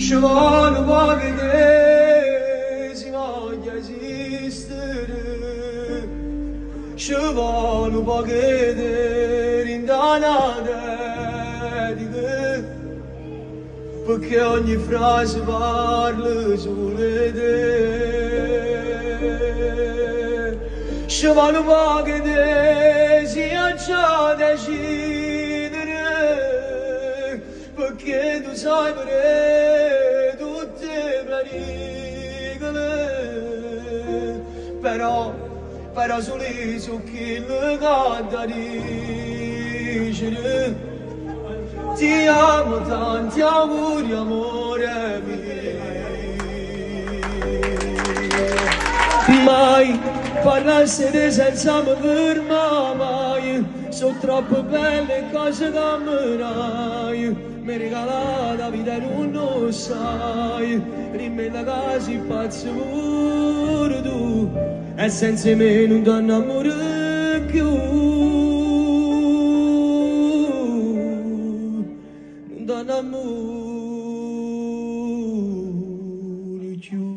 Ci vuole un po' che te si voglia esistere, ci vuole un po' che te rintanate di te, perché ogni frase parla solo di te. Ci vuole un po' che te sia già decidere, perché tu sai per tutte le pericole, però solo su chi le canta dicere ti amo, tanti auguri amore mio. Mai parlassene senza mi fermare mai, sono troppo belle cose da ammirai, mi regala la vita e non lo sai, rimane quasi pazzo pure tu, e senza me non ti innamoro più, non ti innamoro più.